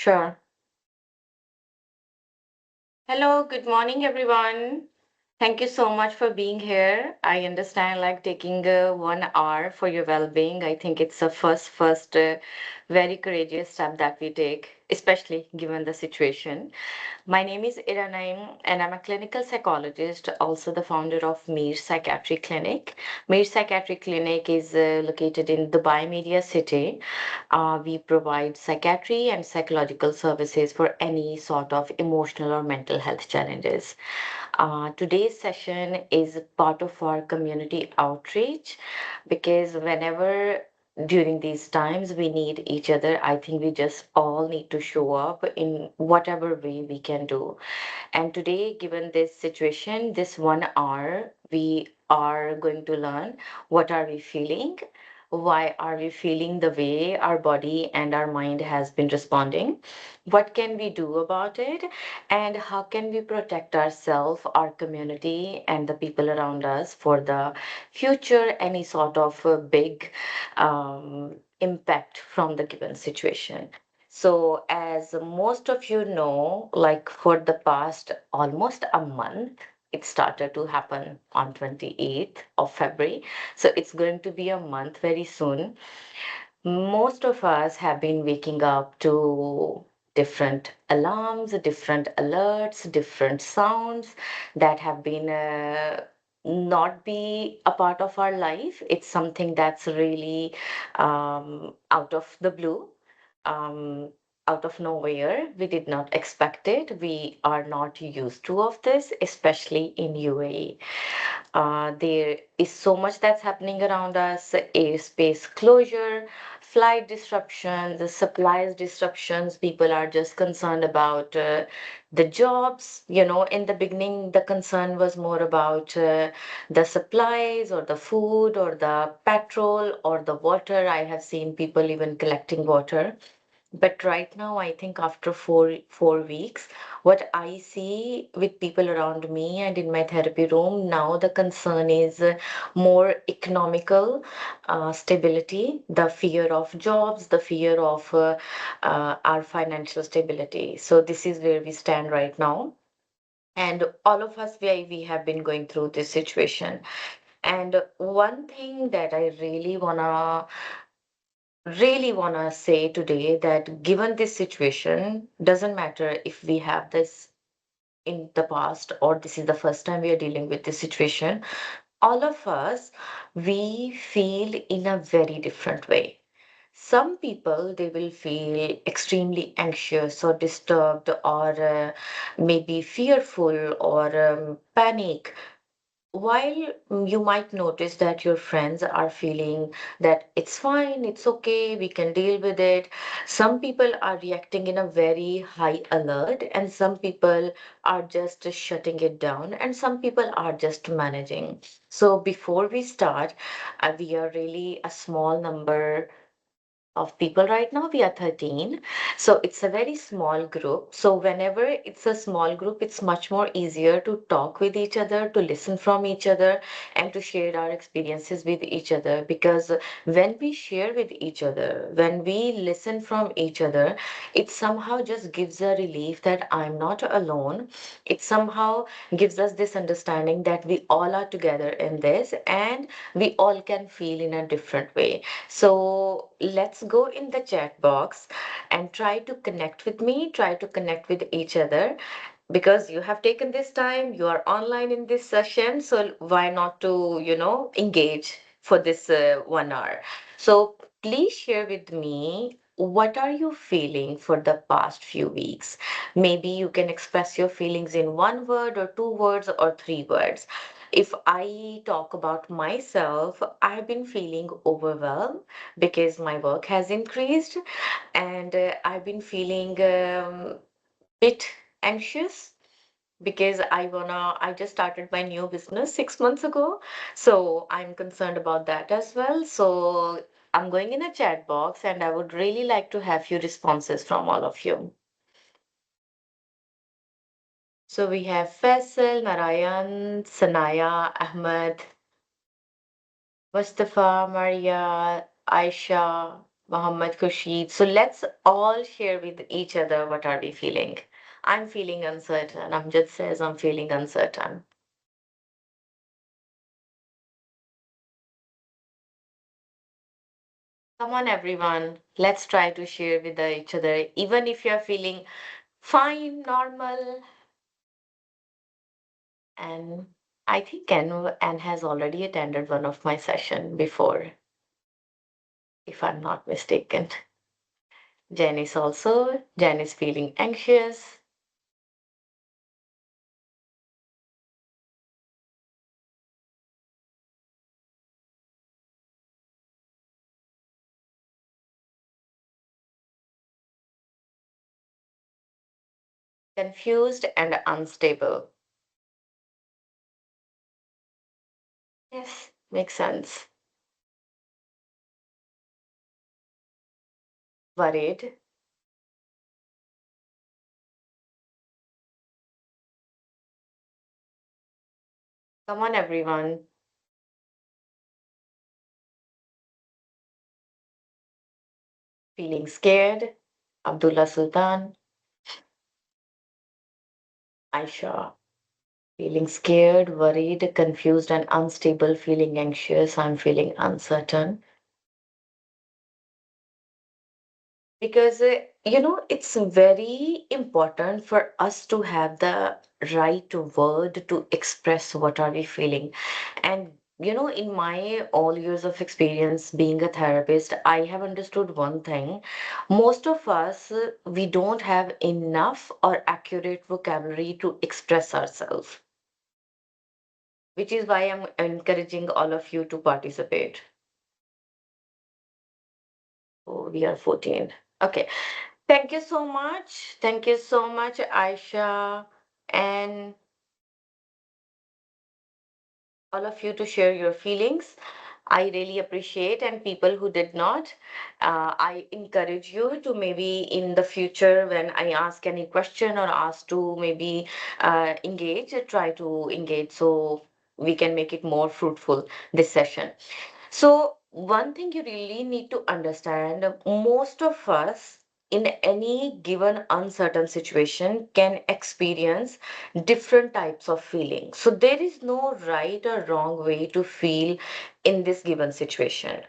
Sure. Hello, good morning, everyone. Thank you so much for being here. I understand like taking 1 hour for your well-being. I think it's a first very courageous step that we take, especially given the situation. My name is Iranaim, and I'm a clinical psychologist, also the founder of Mir Psychiatry Clinic. Mir Psychiatry Clinic is located in Dubai Media City. We provide psychiatry and psychological services for any sort of emotional or mental health challenges. Today's session is part of our community outreach because whenever during these times we need each other, I think we just all need to show up in whatever way we can do. And today, given this situation, this 1 hour, we are going to learn what are we feeling, why are we feeling the way our body and our mind has been responding, what can we do about it, and how can we protect ourselves, our community, and the people around us for the future, any sort of big impact from the given situation. So, as most of you know, like for the past almost a month, it started to happen on 28th of February. So, it's going to be a month very soon. Most of us have been waking up to different alarms, different alerts, different sounds that have been not be a part of our life. It's something that's really out of the blue, um, out of nowhere. We did not expect it. We are not used to of this, especially in UAE. There is so much that's happening around us, airspace closure, flight disruptions, the supplies disruptions. People are just concerned about the jobs. In the beginning, the concern was more about the supplies or the food or the petrol or the water. I have seen people even collecting water. But right now, I think after four weeks, what I see with people around me and in my therapy room now, the concern is more economical stability, the fear of jobs, the fear of our financial stability. So this is where we stand right now. And all of us, we have been going through this situation. And one thing that I really wanna say today that given this situation, doesn't matter if we have this in the past or this is the first time we are dealing with this situation, all of us, we feel in a very different way. Some people, they will feel extremely anxious or disturbed or maybe fearful or panic, while you might notice that your friends are feeling that it's fine, it's okay, we can deal with it. Some people are reacting in a very high alert, and some people are just shutting it down, and some people are just managing. So, before we start, we are really a small number of people right now. We are 13. So it's a very small group. So whenever it's a small group, it's much more easier to talk with each other, to listen from each other, and to share our experiences with each other. Because when we share with each other, when we listen from each other, it somehow just gives a relief that I'm not alone. It somehow gives us this understanding that we all are together in this and we all can feel in a different way. So let's go in the chat box and try to connect with me, try to connect with each other because you have taken this time, you are online in this session, so why not to, engage for this 1 hour. So please share with me what are you feeling for the past few weeks. Maybe you can express your feelings in one word or two words or three words. If I talk about myself, I've been feeling overwhelmed because my work has increased and I've been feeling bit anxious because I just started my new business 6 months ago. So I'm concerned about that as well. So I'm going in a chat box and I would really like to have few responses from all of you. So we have Faisal, Narayan, Sanaya, Ahmed, Mustafa, Maria, Aisha. Mohammed Khurshid. So let's all share with each other what are we feeling. I'm feeling uncertain. Amjad says I'm feeling uncertain. Come on, everyone. Let's try to share with each other, even if you're feeling fine, normal. And I think Anne has already attended one of my session before, if I'm not mistaken. Janice also. Janice feeling anxious, confused, and unstable. Yes, makes sense. Worried. Come on, everyone. Feeling scared. Abdullah Sultan. Aisha. Feeling scared, worried, confused, and unstable. Feeling anxious. I'm feeling uncertain. Because it's very important for us to have the right word to express what are we feeling. And in my all years of experience being a therapist, I have understood one thing. Most of us, we don't have enough or accurate vocabulary to express ourselves, which is why I'm encouraging all of you to participate. Oh, we are 14. Okay. Thank you so much. Thank you so much, Aisha, and all of you to share your feelings. I really appreciate, and people who did not, I encourage you to maybe in the future when I ask any question or ask to maybe engage, try to engage so we can make it more fruitful this session. So, one thing you really need to understand, most of us in any given uncertain situation can experience different types of feelings. So, there is no right or wrong way to feel in this given situation.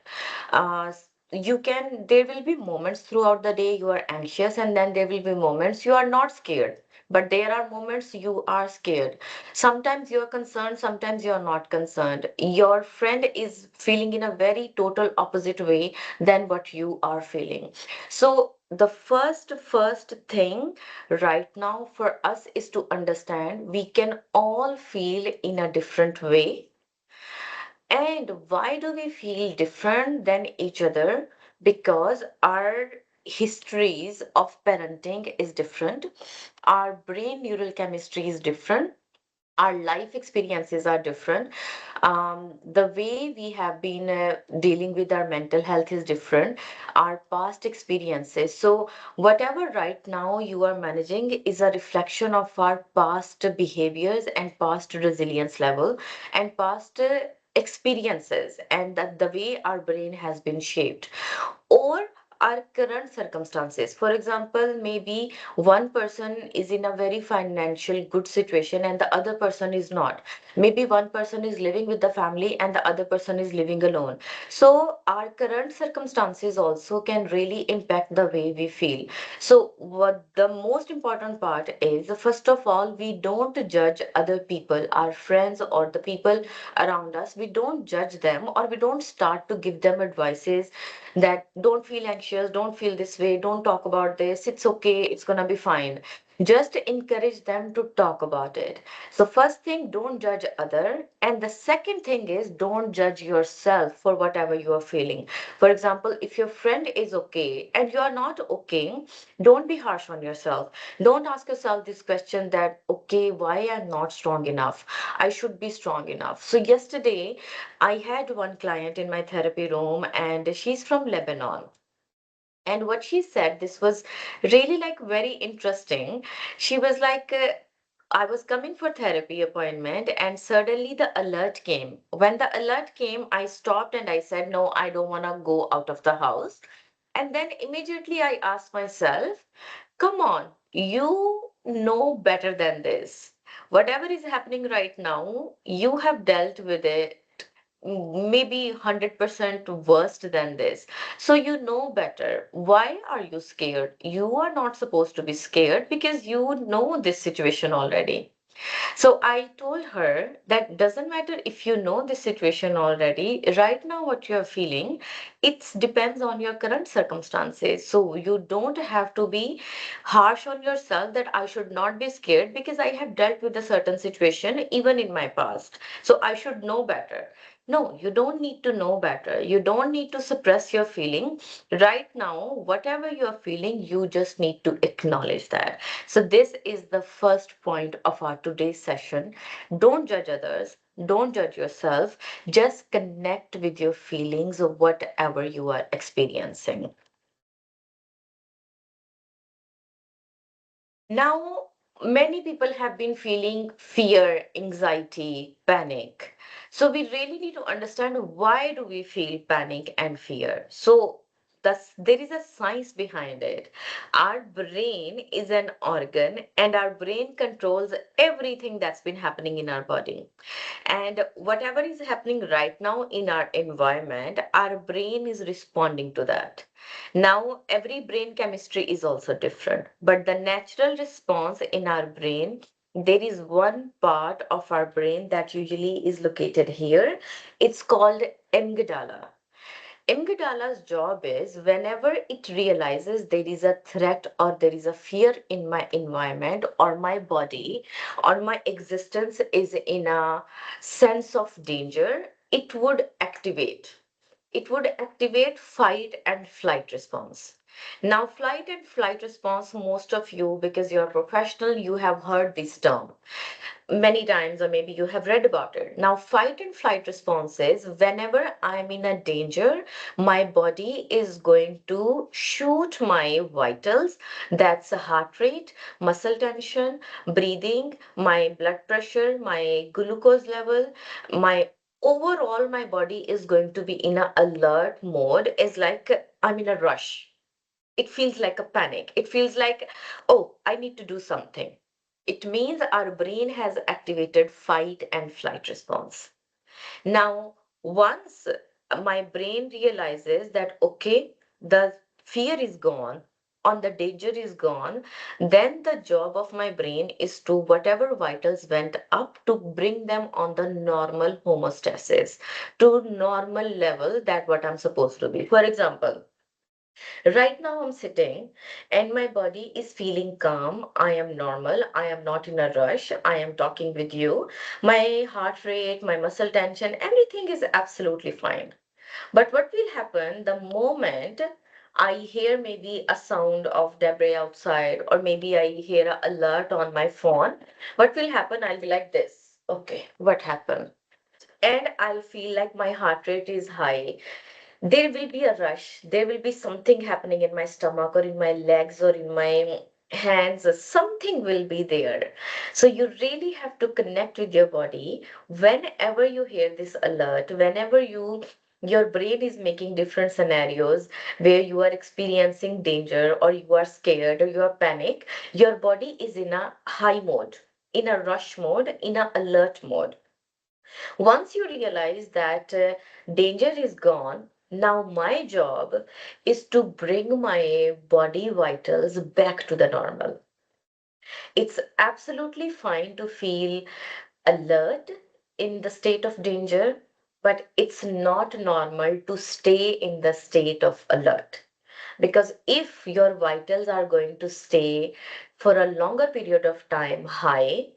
Uh, there will be moments throughout the day you are anxious, and then there will be moments you are not scared. But there are moments you are scared. Sometimes you're concerned, sometimes you're not concerned. Your friend is feeling in a very total opposite way than what you are feeling. So the first thing right now for us is to understand we can all feel in a different way. And why do we feel different than each other? Because our histories of parenting is different. Our brain neural chemistry is different. Our life experiences are different. The way we have been dealing with our mental health is different. Our past experiences. So, whatever right now you are managing is a reflection of our past behaviors and past resilience level and past experiences, and that the way our brain has been shaped. Or our current circumstances. For example, maybe one person is in a very financial good situation and the other person is not. Maybe one person is living with the family and the other person is living alone. So our current circumstances also can really impact the way we feel. So what the most important part is, first of all, we don't judge other people, our friends or the people around us. We don't judge them or we don't start to give them advices that don't feel anxious, don't feel this way, don't talk about this, it's okay, it's gonna be fine. Just encourage them to talk about it. So first thing, don't judge other, and the second thing is don't judge yourself for whatever you are feeling. For example, if your friend is okay and you are not okay, don't be harsh on yourself. Don't ask yourself this question that, okay, why I'm not strong enough, I should be strong enough. So yesterday I had one client in my therapy room and she's from Lebanon. And what she said, this was really like very interesting. She was like, I was coming for therapy appointment and suddenly the alert came. When the alert came, I stopped and I said, no, I don't want to go out of the house. And then immediately I ask myself, come on, you know better than this. Whatever is happening right now, you have dealt with it maybe 100% worse than this. So you know better. Why are you scared? You are not supposed to be scared because you know this situation already. So I told her that doesn't matter if you know the situation already. Right now, what you're feeling, it depends on your current circumstances. So you don't have to be harsh on yourself that I should not be scared because I have dealt with a certain situation even in my past. So I should know better. No, you don't need to know better. You don't need to suppress your feeling. Right now, whatever you're feeling, you just need to acknowledge that. So, this is the first point of our today's session. Don't judge others, don't judge yourself, just connect with your feelings of whatever you are experiencing. Now, many people have been feeling fear, anxiety, panic. So we really need to understand why do we feel panic and fear. So there is a science behind it. Our brain is an organ and our brain controls everything that's been happening in our body. And whatever is happening right now in our environment, our brain is responding to that. Now, every brain chemistry is also different, but the natural response in our brain, there is one part of our brain that usually is located here. It's called amygdala. Amygdala's job is whenever it realizes there is a threat or there is a fear in my environment or my body or my existence is in a sense of danger, it would activate. It would activate fight and flight response. Now, flight and flight response, most of you, because you're a professional, you have heard this term many times, or maybe you have read about it. Now, fight and flight responses, whenever I'm in a danger, my body is going to shoot my vitals. That's a heart rate, muscle tension, breathing, my blood pressure, my glucose level, my overall, my body is going to be in a alert mode. Is like I'm in a rush. It feels like a panic. It feels like, oh, I need to do something. It means our brain has activated fight and flight response. Now, once my brain realizes that, okay, the fear is gone, on the danger is gone, then the job of my brain is to whatever vitals went up to bring them on the normal homeostasis, to normal level that what I'm supposed to be. For example, right now, I'm sitting and my body is feeling calm. I am normal. I am not in a rush. I am talking with you. My heart rate, my muscle tension, everything is absolutely fine. But what will happen the moment I hear maybe a sound of debris outside, or maybe I hear an alert on my phone? What will happen? I'll be like this. Okay, what happened? And I'll feel like my heart rate is high. There will be a rush. There will be something happening in my stomach or in my legs or in my hands. Something will be there. So you really have to connect with your body whenever you hear this alert, whenever your brain is making different scenarios where you are experiencing danger or you are scared or you are panic, your body is in a high mode, in a rush mode, in a alert mode. Once you realize that danger is gone, now my job is to bring my body vitals back to the normal. It's absolutely fine to feel alert in the state of danger, but it's not normal to stay in the state of alert. Because if your vitals are going to stay for a longer period of time high,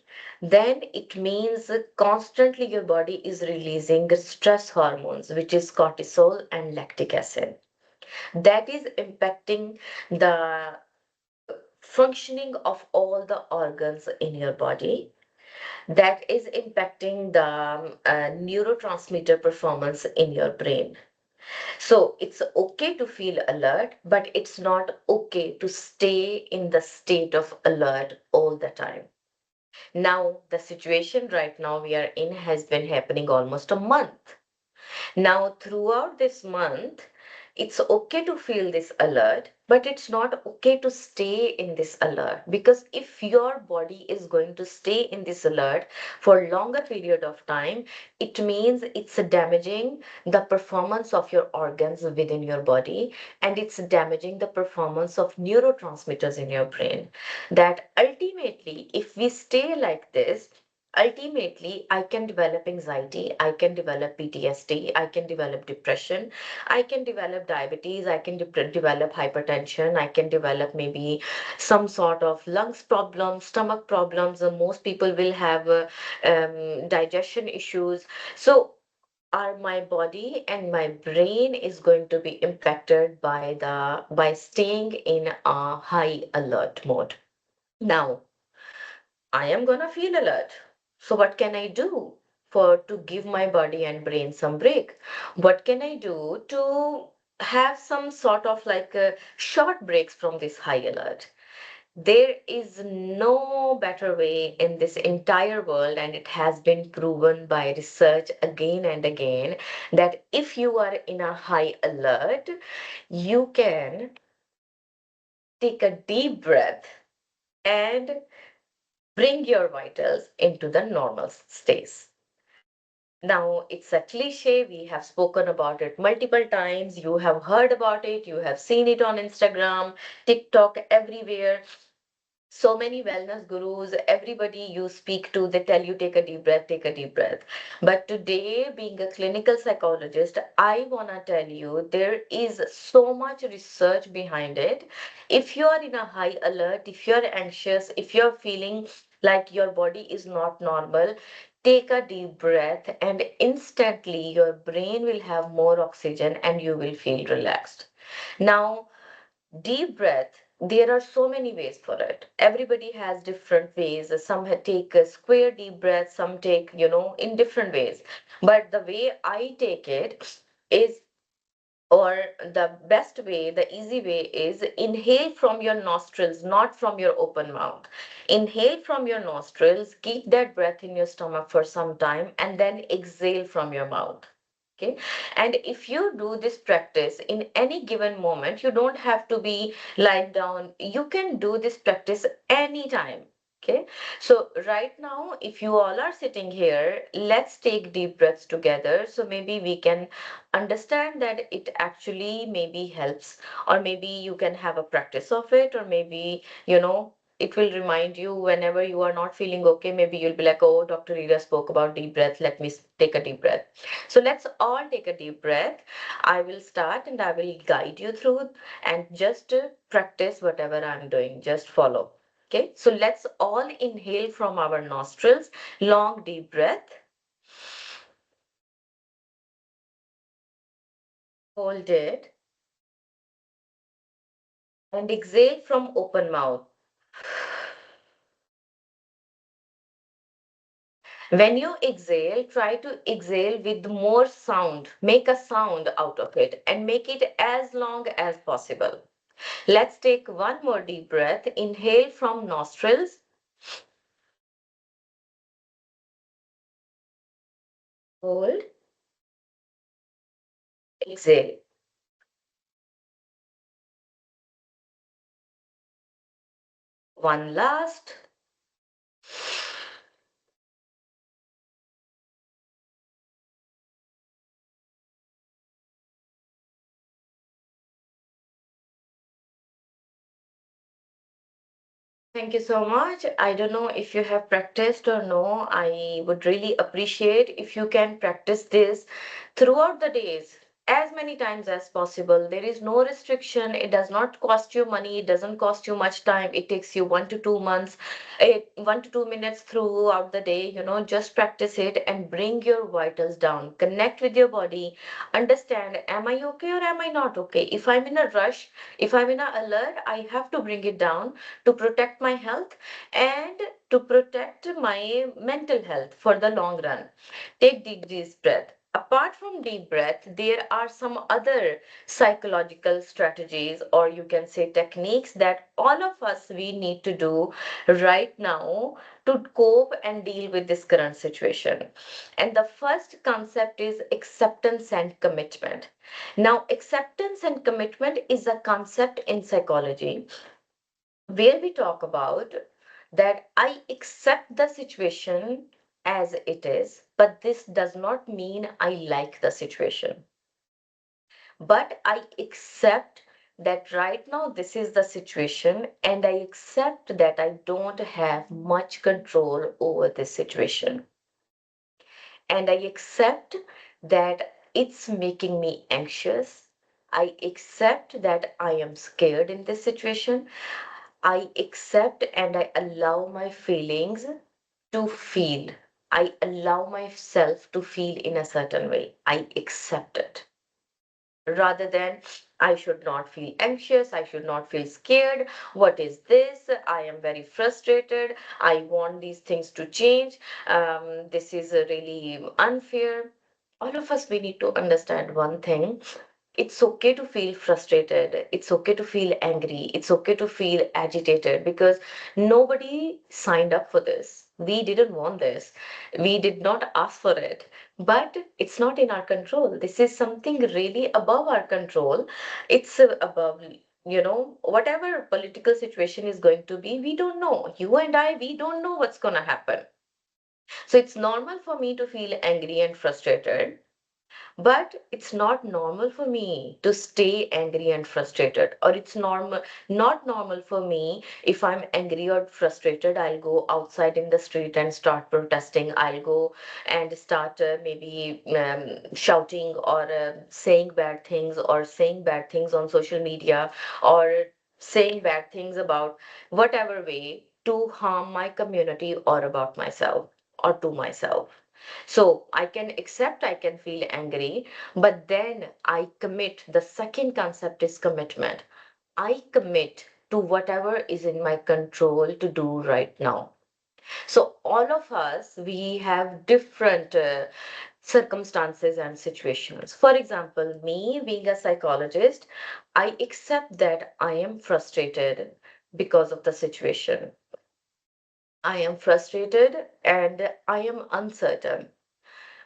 then it means constantly your body is releasing stress hormones, which is cortisol and lactic acid. That is impacting the functioning of all the organs in your body. That is impacting the neurotransmitter performance in your brain. So it's okay to feel alert, but it's not okay to stay in the state of alert all the time. Now, the situation right now we are in has been happening almost a month. Now, throughout this month, it's okay to feel this alert, but it's not okay to stay in this alert, because if your body is going to stay in this alert for longer period of time, it means it's damaging the performance of your organs within your body, and it's damaging the performance of neurotransmitters in your brain. That ultimately, if we stay like this, ultimately I can develop anxiety, I can develop PTSD, I can develop depression, I can develop diabetes, I can develop hypertension, I can develop maybe some sort of lungs problems, stomach problems, and most people will have digestion issues. So our my body and my brain is going to be impacted by the by staying in a high alert mode. Now, I am gonna feel alert. So what can I do for to give my body and brain some break? What can I do to have some sort of like short breaks from this high alert? There is no better way in this entire world, and it has been proven by research again and again, that if you are in a high alert, you can take a deep breath and bring your vitals into the normal states. Now, it's a cliche. We have spoken about it multiple times. You have heard about it. You have seen it on Instagram, TikTok, everywhere. So many wellness gurus, everybody you speak to, they tell you take a deep breath, take a deep breath. But today, being a clinical psychologist, I want to tell you there is so much research behind it. If you are in a high alert, if you're anxious, if you're feeling like your body is not normal, take a deep breath, and instantly your brain will have more oxygen and you will feel relaxed. Now, deep breath, there are so many ways for it. Everybody has different ways. Some take a square deep breath, some take, in different ways. But the way I take it is, or the best way, the easy way is inhale from your nostrils, not from your open mouth. Inhale from your nostrils, keep that breath in your stomach for some time, and then exhale from your mouth. Okay. And if you do this practice in any given moment, you don't have to be lying down. You can do this practice anytime. Okay. So right now, if you all are sitting here, let's take deep breaths together. So maybe we can understand that it actually maybe helps, or maybe you can have a practice of it, or maybe, it will remind you whenever you are not feeling okay. Maybe you'll be like, oh, Dr. Rita spoke about deep breath. Let me take a deep breath. So let's all take a deep breath. I will start and I will guide you through, and just practice whatever I'm doing. Just follow. Okay, so let's all inhale from our nostrils. Long deep breath. Hold it and exhale from open mouth. When you exhale, try to exhale with more sound. Make a sound out of it and make it as long as possible. Let's take one more deep breath. Inhale from nostrils. Hold. Exhale. One last. Thank you so much. I don't know if you have practiced or no. I would really appreciate if you can practice this throughout the days as many times as possible. There is no restriction. It does not cost you money. It doesn't cost you much time. It takes you 1 to 2 months, 1 to 2 minutes throughout the day. Just practice it and bring your vitals down. Connect with your body. Understand, am I okay or am I not okay? If I'm in a rush, if I'm in a alert, I have to bring it down to protect my health and to protect my mental health for the long run. Take deep breath. Apart from deep breath, there are some other psychological strategies, or you can say techniques, that all of us we need to do right now to cope and deal with this current situation. And the first concept is acceptance and commitment. Now, acceptance and commitment is a concept in psychology where we talk about that I accept the situation as it is, but this does not mean I like the situation. But I accept that right now this is the situation, and I accept that I don't have much control over this situation. And I accept that it's making me anxious. I accept that I am scared in this situation. I accept and I allow my feelings to feel. I allow myself to feel in a certain way. I accept it. Rather than I should not feel anxious, I should not feel scared. What is this? I am very frustrated. I want these things to change. This is really unfair. All of us, we need to understand one thing. It's okay to feel frustrated. It's okay to feel angry. It's okay to feel agitated because nobody signed up for this. We didn't want this. We did not ask for it. But it's not in our control. This is something really above our control. It's above, whatever political situation is going to be, we don't know. You and I, we don't know what's going to happen. So it's normal for me to feel angry and frustrated, but it's not normal for me to stay angry and frustrated, or it's not normal for me if I'm angry or frustrated, I'll go outside in the street and start protesting. I'll go and start maybe shouting or saying bad things, or saying bad things on social media, or saying bad things about whatever way to harm my community or about myself or to myself. So I can accept, I can feel angry, but then I commit. The second concept is commitment. I commit to whatever is in my control to do right now. So all of us, we have different circumstances and situations. For example, me being a psychologist, I accept that I am frustrated because of the situation. I am frustrated and I am uncertain.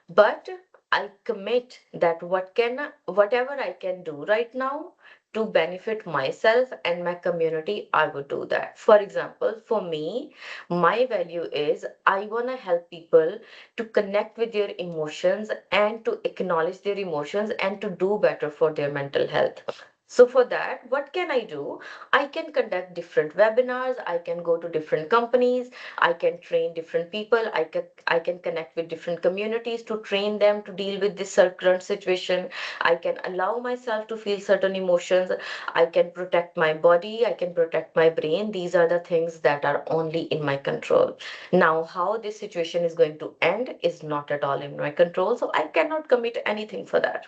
But I commit that whatever I can do right now to benefit myself and my community, I would do that. For example, for me, my value is I want to help people to connect with their emotions and to acknowledge their emotions and to do better for their mental health. So for that, what can I do? I can conduct different webinars, I can go to different companies, I can train different people. I can connect with different communities to train them to deal with this current situation. I can allow myself to feel certain emotions. I can protect my body. I can protect my brain. These are the things that are only in my control. Now, how this situation is going to end is not at all in my control. So I cannot commit anything for that.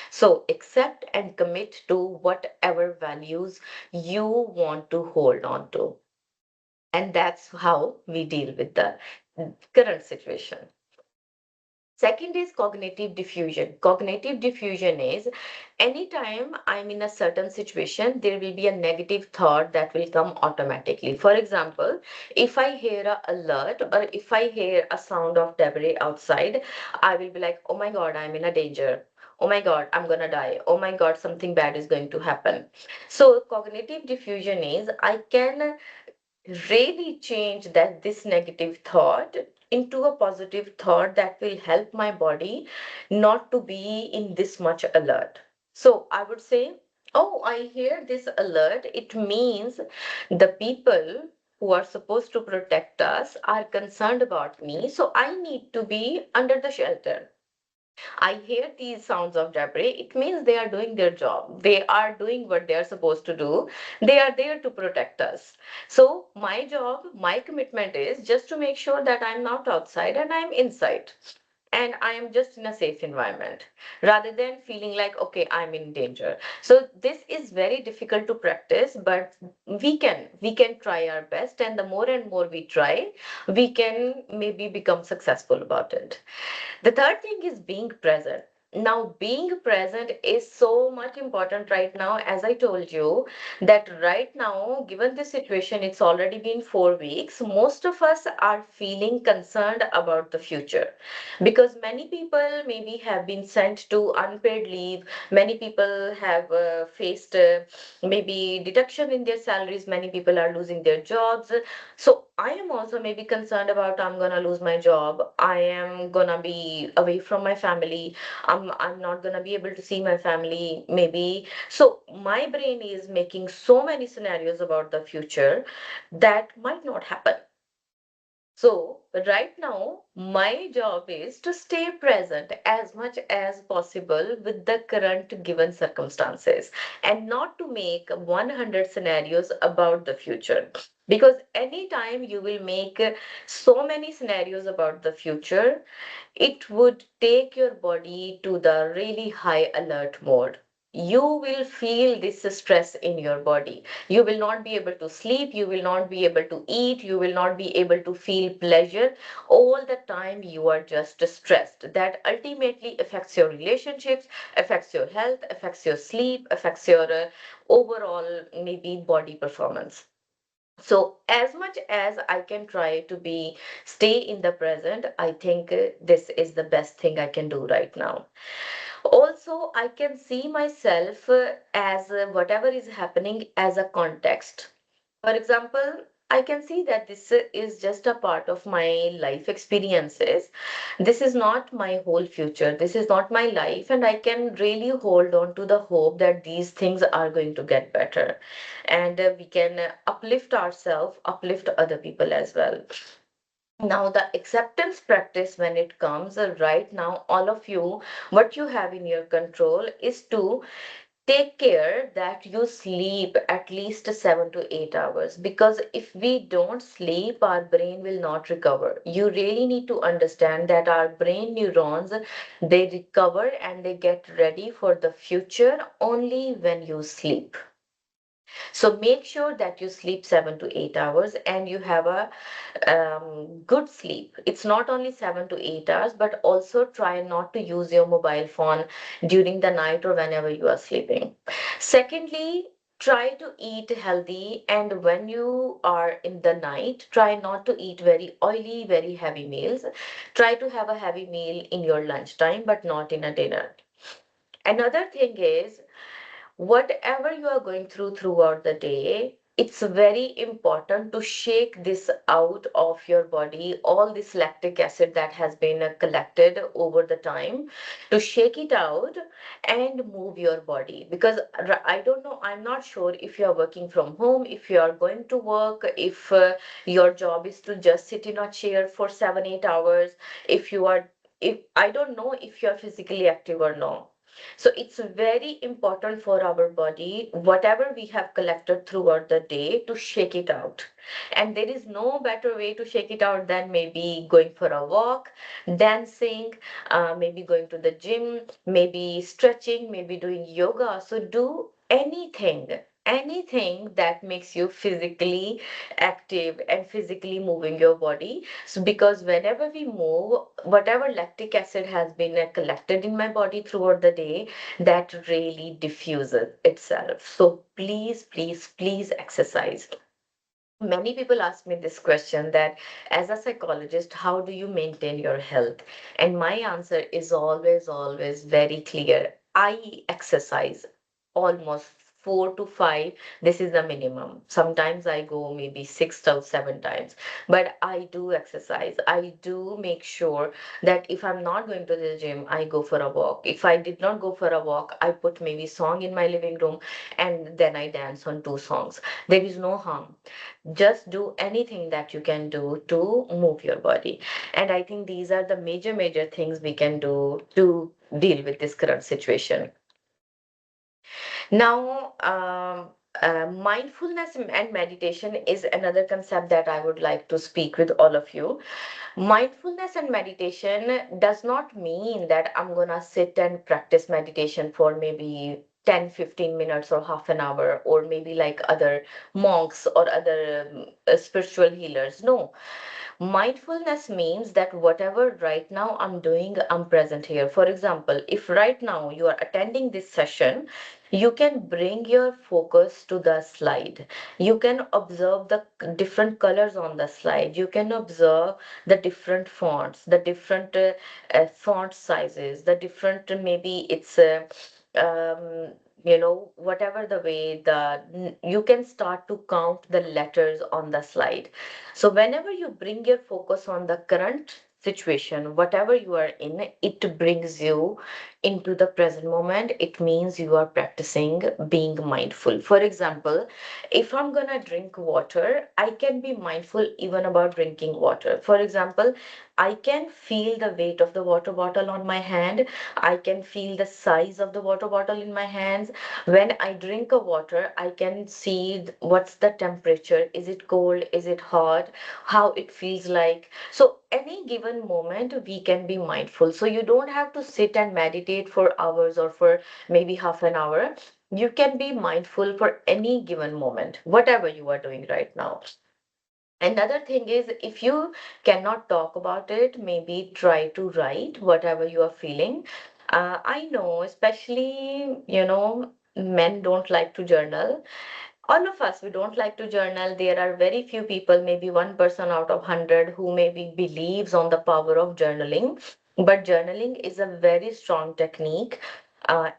So accept and commit to whatever values you want to hold on to. And that's how we deal with the current situation. Second is cognitive diffusion. Cognitive diffusion is anytime I'm in a certain situation, there will be a negative thought that will come automatically. For example, if I hear a alert or if I hear a sound of debris outside, I will be like, oh my God, I'm in a danger. Oh my God, I'm gonna die. Oh my God, something bad is going to happen. So cognitive diffusion is I can really change that this negative thought into a positive thought that will help my body not to be in this much alert. So I would say, oh, I hear this alert. It means the people who are supposed to protect us are concerned about me. So I need to be under the shelter. I hear these sounds of debris. It means they are doing their job. They are doing what they are supposed to do. They are there to protect us. So, my job, my commitment is just to make sure that I'm not outside and I'm inside. and I am just in a safe environment rather than feeling like, okay, I'm in danger. So this is very difficult to practice, but we can try our best, and the more and more we try, we can maybe become successful about it. The third thing is being present. Now, being present is so much important right now. As I told you, that right now, given this situation, it's already been 4 weeks. Most of us are feeling concerned about the future because many people maybe have been sent to unpaid leave. Many people have faced maybe deduction in their salaries. Many people are losing their jobs. So I am also maybe concerned about I'm gonna lose my job. I am gonna be away from my family. I'm not gonna be able to see my family maybe. So my brain is making so many scenarios about the future that might not happen. So, right now, my job is to stay present as much as possible with the current given circumstances and not to make 100 scenarios about the future. Because anytime you will make so many scenarios about the future, it would take your body to the really high alert mode. You will feel this stress in your body. You will not be able to sleep, you will not be able to eat, you will not be able to feel pleasure. All the time you are just stressed. That ultimately affects your relationships, affects your health, affects your sleep, affects your overall maybe body performance. So as much as I can try to be stay in the present, I think this is the best thing I can do right now. Also, I can see myself as whatever is happening as a context. For example, I can see that this is just a part of my life experiences. This is not my whole future. This is not my life. And I can really hold on to the hope that these things are going to get better. And we can uplift ourselves, uplift other people as well. Now, the acceptance practice, when it comes right now, all of you, what you have in your control is to take care that you sleep at least 7 to 8 hours, because if we don't sleep, our brain will not recover. You really need to understand that our brain neurons, they recover and they get ready for the future only when you sleep. So make sure that you sleep 7 to 8 hours and you have a good sleep. It's not only 7 to 8 hours, but also try not to use your mobile phone during the night or whenever you are sleeping. Secondly, try to eat healthy, and when you are in the night, try not to eat very oily, very heavy meals. Try to have a heavy meal in your lunchtime, but not in a dinner. Another thing is, whatever you are going through throughout the day, it's very important to shake this out of your body, all this lactic acid that has been collected over the time, to shake it out and move your body. Because I don't know, I'm not sure if you are working from home, if you are going to work, if your job is to just sit in a chair for 7, 8 hours, if you are, if I don't know if you are physically active or not. So it's very important for our body, whatever we have collected throughout the day, to shake it out. And there is no better way to shake it out than maybe going for a walk, dancing, maybe going to the gym, maybe stretching, maybe doing yoga. So do anything that makes you physically active and physically moving your body. So because whenever we move, whatever lactic acid has been collected in my body throughout the day, that really diffuses itself. So please, please, please exercise. Many people ask me this question, that as a psychologist, how do you maintain your health? And my answer is always, always very clear. I exercise almost 4 to 5. This is the minimum. Sometimes I go maybe 6 or 7 times, but I do exercise. I do make sure that if I'm not going to the gym, I go for a walk. If I did not go for a walk, I put maybe song in my living room and then I dance on two songs. There is no harm. Just do anything that you can do to move your body. And I think these are the major things we can do to deal with this current situation. Now, Mindfulness and meditation is another concept that I would like to speak with all of you. Mindfulness and meditation does not mean that I'm gonna sit and practice meditation for maybe 10, 15 minutes or half an hour, or maybe like other monks or other spiritual healers. No, mindfulness means that whatever right now I'm doing, I'm present here. For example, if right now you are attending this session, you can bring your focus to the slide. You can observe the different colors on the slide. You can observe the different fonts, the different font sizes, the different, maybe it's um, whatever the way you can start to count the letters on the slide. So whenever you bring your focus on the current situation, whatever you are in, it brings you into the present moment. It means you are practicing being mindful. For example, if I'm gonna drink water, I can be mindful even about drinking water. For example, I can feel the weight of the water bottle on my hand. I can feel the size of the water bottle in my hands. When I drink a water, I can see what's the temperature. Is it cold? Is it hot? How it feels like. So any given moment, we can be mindful. So you don't have to sit and meditate for hours or for maybe half an hour. You can be mindful for any given moment, whatever you are doing right now. Another thing is, if you cannot talk about it, maybe try to write whatever you are feeling. I know, especially, men don't like to journal. All of us, we don't like to journal. There are very few people, maybe one person out of 100, who maybe believes on the power of journaling. But journaling is a very strong technique.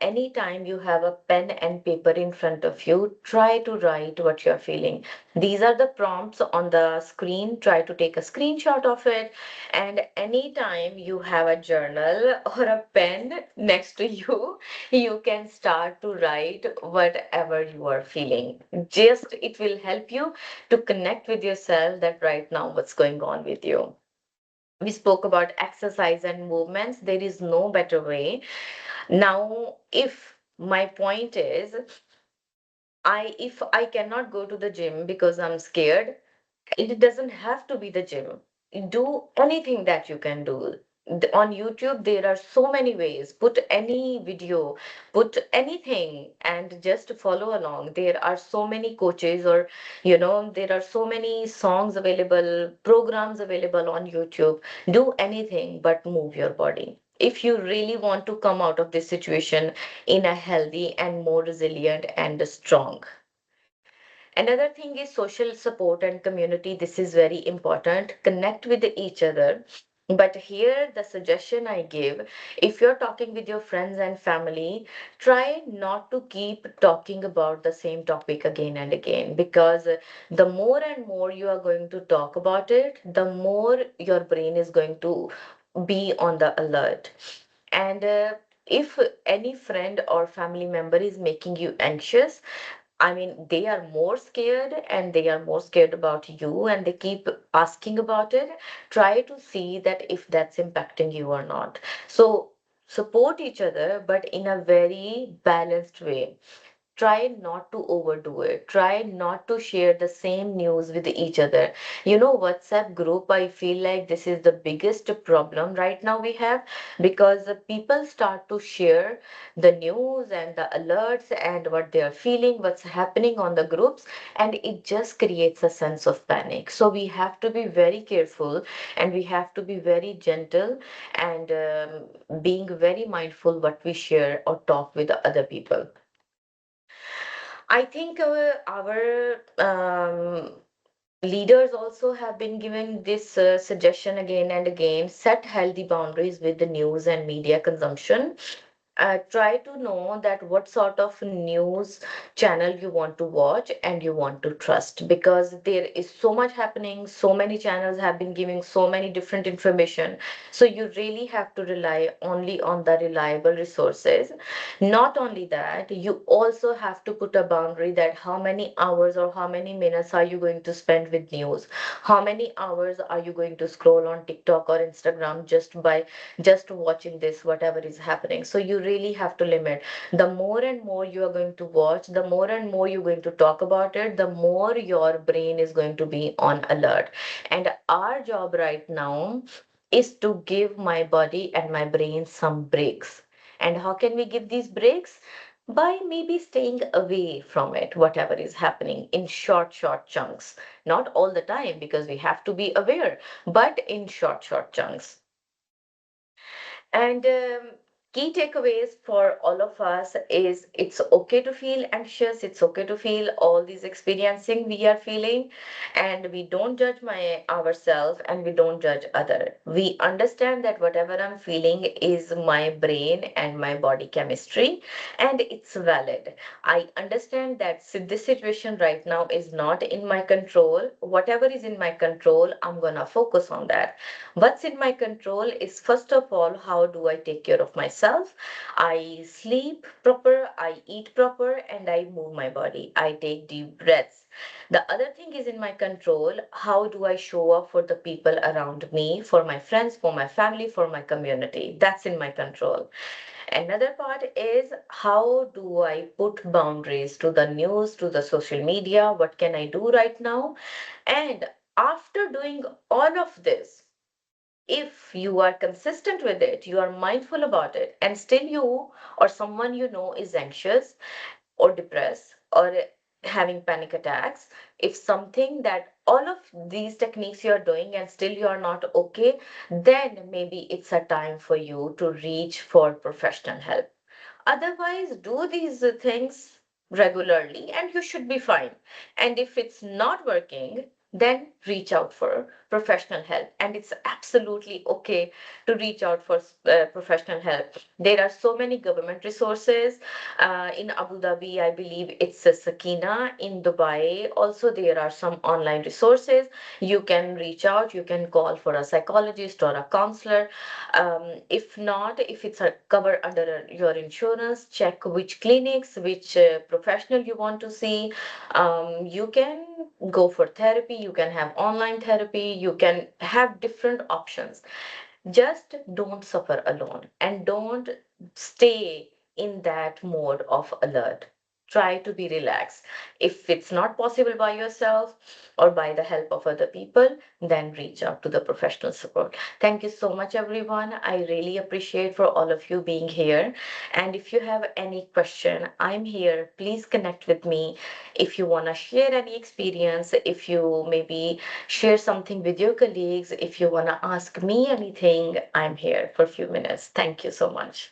Anytime you have a pen and paper in front of you, try to write what you're feeling. These are the prompts on the screen. Try to take a screenshot of it. And anytime you have a journal or a pen next to you, you can start to write whatever you are feeling. Just it will help you to connect with yourself that right now what's going on with you. We spoke about exercise and movements. There is no better way. Now, if my point is, if I cannot go to the gym because I'm scared, it doesn't have to be the gym. Do anything that you can do. On YouTube, there are so many ways. Put any video, put anything, and just follow along. There are so many coaches, or there are so many songs available, programs available on YouTube. Do anything but move your body. If you really want to come out of this situation in a healthy and more resilient and strong. Another thing is social support and community. This is very important. Connect with each other. But here, the suggestion I give, if you're talking with your friends and family, try not to keep talking about the same topic again and again, because the more and more you are going to talk about it, the more your brain is going to be on the alert. And if any friend or family member is making you anxious, I mean, they are more scared and they are more scared about you and they keep asking about it. Try to see that if that's impacting you or not. So support each other, but in a very balanced way. Try not to overdo it. Try not to share the same news with each other. WhatsApp group, I feel like this is the biggest problem right now we have, because the people start to share the news and the alerts and what they are feeling, what's happening on the groups, and it just creates a sense of panic. So we have to be very careful and we have to be very gentle and being very mindful what we share or talk with the other people. I think our leaders also have been giving this suggestion again and again. Set healthy boundaries with the news and media consumption. Try to know that what sort of news channel you want to watch and you want to trust, because there is so much happening. So many channels have been giving so many different information, so you really have to rely only on the reliable resources. Not only that, you also have to put a boundary that how many hours or how many minutes are you going to spend with news, how many hours are you going to scroll on TikTok or Instagram just by just watching this whatever is happening. So you really have to limit. The more and more you are going to watch, the more and more you're going to talk about it, the more your brain is going to be on alert. And our job right now is to give my body and my brain some breaks. And how can we give these breaks? By maybe staying away from it, whatever is happening, in short chunks. Not all the time, because we have to be aware, but in short chunks. And key takeaways for all of us is it's okay to feel anxious, it's okay to feel all these experiencing we are feeling, and we don't judge ourselves and we don't judge other. We understand that whatever I'm feeling is my brain and my body chemistry, and it's valid. I understand that this situation right now is not in my control. Whatever is in my control, I'm gonna focus on that. What's in my control is, first of all, how do I take care of myself? I sleep proper, I eat proper, and I move my body. I take deep breaths. The other thing is in my control. How do I show up for the people around me, for my friends, for my family, for my community? That's in my control. Another part is, how do I put boundaries to the news, to the social media? What can I do right now? And after doing all of this, if you are consistent with it, you are mindful about it, and still you or someone you know is anxious or depressed or having panic attacks, if something that all of these techniques you are doing and still you are not okay, then maybe it's a time for you to reach for professional help. Otherwise, do these things regularly and you should be fine. And if it's not working, then reach out for professional help. And it's absolutely okay to reach out for professional help. There are so many government resources. In Abu Dhabi, I believe it's a Sakina. In Dubai, also, there are some online resources. You can reach out, you can call for a psychologist or a counselor. If not, if it's a cover under your insurance, check which clinics, which professional you want to see. You can go for therapy, you can have online therapy, you can have different options. Just don't suffer alone and don't stay in that mode of alert. Try to be relaxed. If it's not possible by yourself or by the help of other people, then reach out to the professional support. Thank you so much, everyone. I really appreciate for all of you being here. And if you have any question, I'm here. Please connect with me. If you want to share any experience, if you maybe share something with your colleagues, if you want to ask me anything, I'm here for a few minutes. Thank you so much.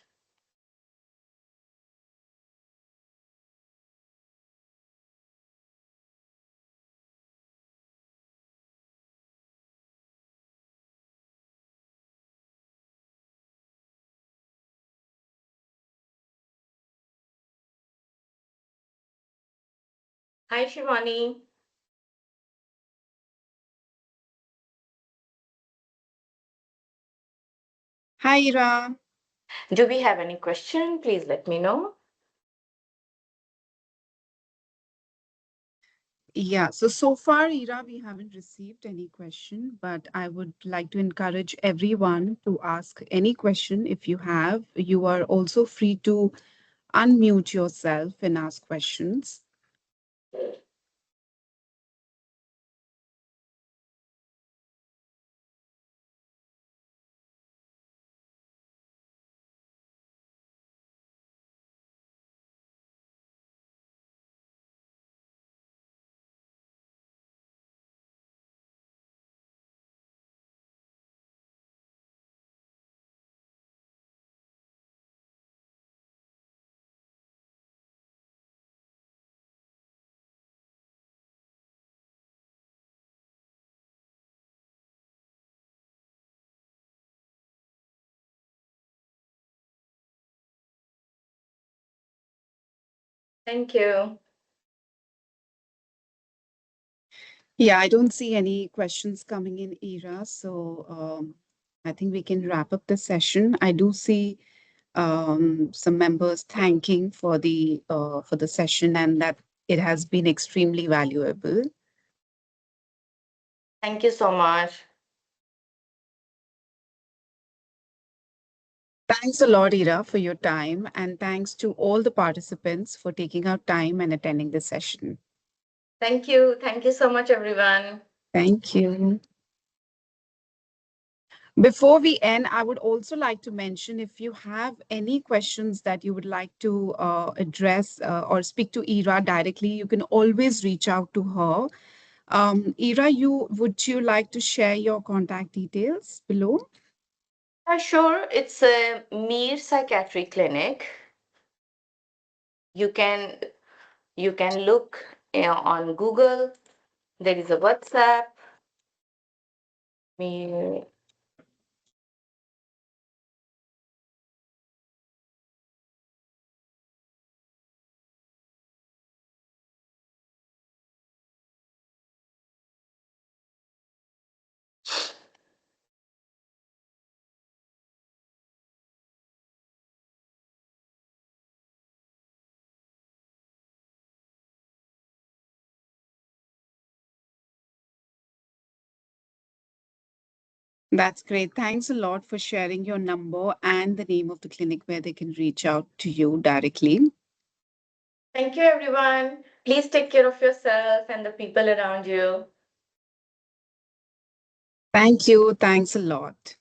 Hi, Shivani. Hi, Ira. Do we have any question? Please let me know. Yeah, so far, Ira, we haven't received any question, but I would like to encourage everyone to ask any question if you have. You are also free to unmute yourself and ask questions. Thank you. Yeah, I don't see any questions coming in, Ira. So I think we can wrap up the session. I do see some members thanking for the session and that it has been extremely valuable. Thank you so much. Thanks a lot, Ira, for your time. And thanks to all the participants for taking out time and attending this session. Thank you. Thank you so much, everyone. Thank you. Before we end, I would also like to mention if you have any questions that you would like to address or speak to Ira directly, you can always reach out to her. Ira, would you like to share your contact details below? Sure. It's a Mir Psychiatry Clinic. You can you can look on Google. There is a WhatsApp. Mir. That's great. Thanks a lot for sharing your number and the name of the clinic where they can reach out to you directly. Thank you, everyone. Please take care of yourself and the people around you. Thank you. Thanks a lot.